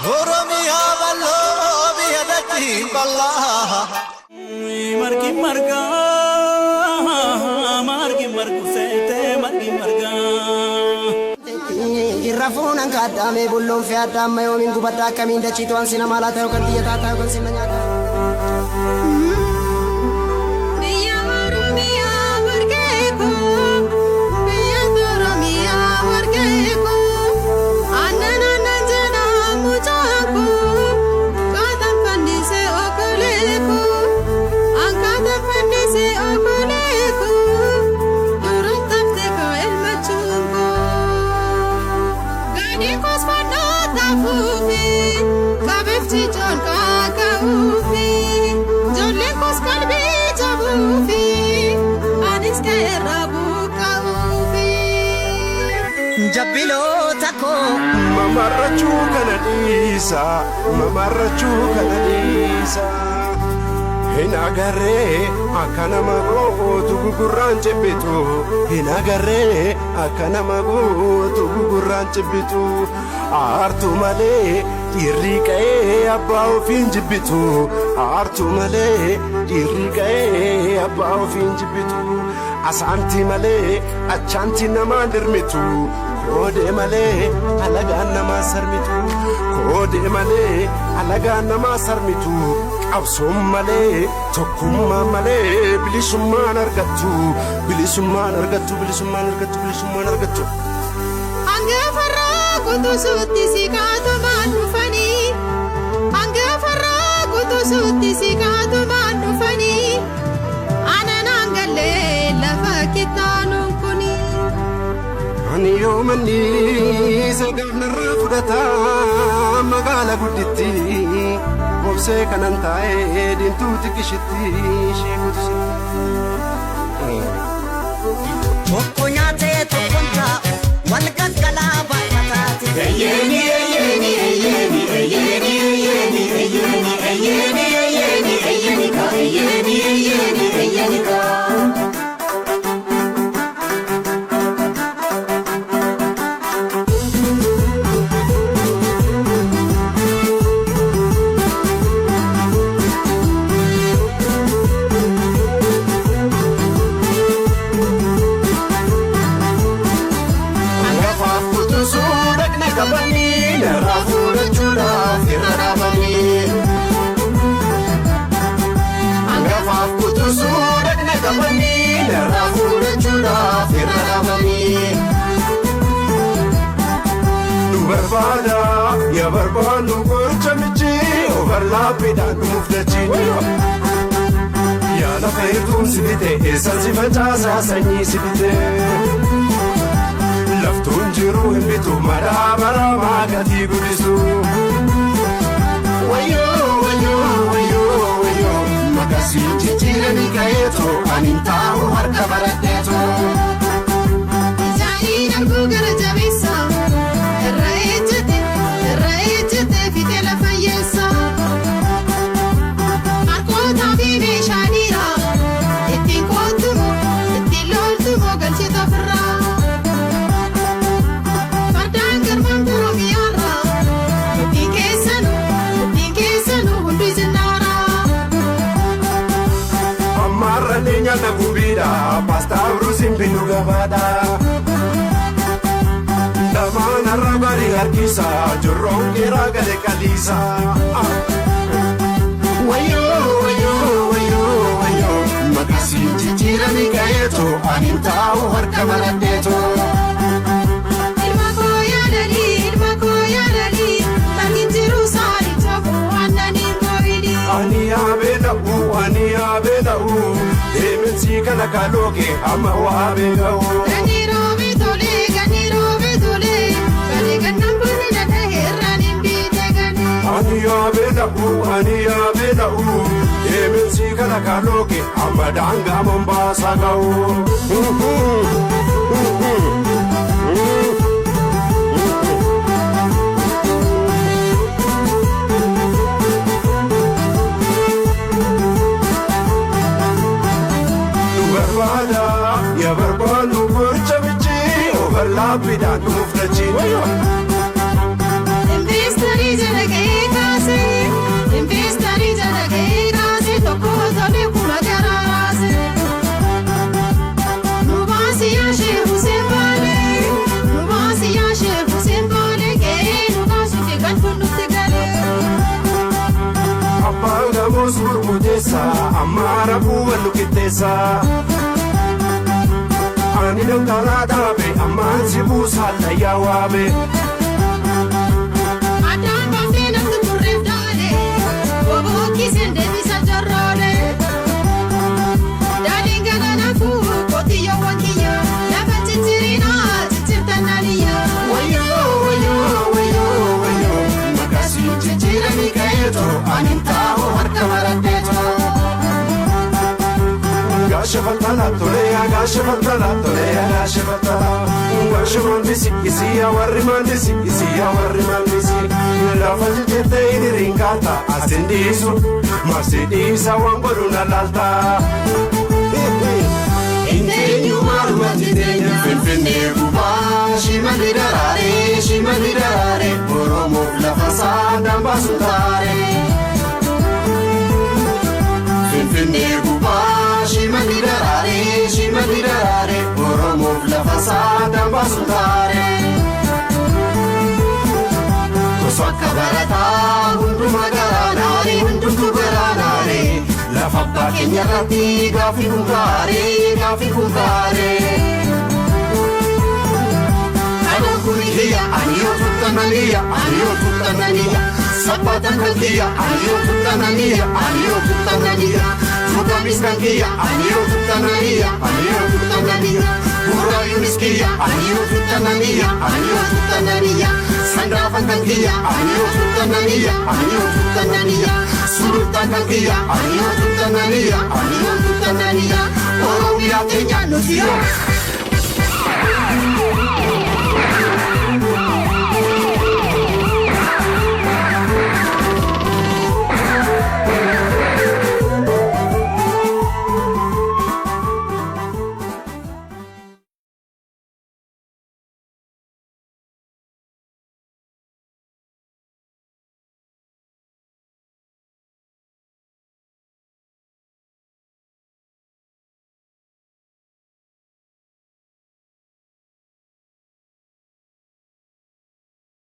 Oromia ballo biyadati ballah margi marga margi margu sete margi marga irrafuna kadame bullon fi adama yomin gubata kamin da chito ansina malata yo kantiya tata yo kansin manyata Jabilo tako mamarrachu kanadisa hinagare akana mago tugurranche bitu hinagare akana mago tugurranche bitu artu male irriqae abbao finjibitu artu male irriqae abbao finjibitu asanti male achanti nama dirmitu kode male alagaan nama sarmitu kode male alagaan nama sarmitu qabsoom male tokkummaa male bilisummaan argattu hangafarra kutusutti sikaatumaan dhufanii hangafarra kutusutti sikaatumaan dhufanii ananaan gallee lafa kittaanuun kuni ani yoomani sagafnarraa fudhata magaala gudditti obsee kanan taa'ee diintuu xiqqishitti sheekutusi tokko nyaatee tokkon taa'u wal galgalaa baay'ataati Eyeni eyeni eyeni eyeni eyeni eyeni eyeni eyeni eyeni ka eyeni eyeni eyeni ka barbada ya barbanu gorchamichi overlappidhaan mufdachi ya la khairtum sibite esan sifachasa sanyi sibite laftun jiru himbitu madabara magati gudisu wayo makasi chichirani kaeto anintau harka barateto isaanii darbu gara jabeessa irra ejjete fite lafa yeessa harkoota fi meeshaaniira ittiin koottumo ittiin loltumo galchita ofirraa fardaan garmaan Oromiyaarra ittiin keessanu hundi sinnaara ammarra nyaata gubiidha paastaa ruusin binnu gabaadha Damana rabari harkisa jorron kera gale kalisa wayo makasi chichira ni kaeto anintau harka barateto ilma koyalali tangin jiru saali tofu annanin koyidi ani abedau emensi kana kaloke ama wabedau ani abedau emensi kana kaloke ama danga Mombasa gau ya barbanu overlappidhaan mufdachi Investari jala amara buwanu kitesa ani dangala dabe amansi busalla yawabe Adaan baafnee namni turreef daale oboo kiiseen deebisa jorroole. Daaliin galaanaafuu qotiyyoo kiyya lafa cicciriinaa ciccirtannaniyya. wayo makasi ciccirani kayeto anin taa'u harka maraddeeto Gasha fatala toleya gasha fatala toleya gasha fatala Gasha mandisi isiya warri mandisi Lafa jete ini ringata asindisu Masidisa wangodu na lalta Intenyu marumati tenya Finfinne guba Shimali darare Oromo lafa sadam basutare Finfinne guba Shimali darare Oromo lafa sadam basutare Koswaka barata hunduma garanare Lafa bakenya rati gafi kumpare Ano kurihiya aniyo tutananiya Sapatan kankiya aniyo tutananiya Tukamis kankiya aniyo tutananiya Pura yuniskia aniyo tutananiya Sandafan kankiya aniyo tutananiya Sultan kankiya aniyo tutananiya Oromia kenya nusio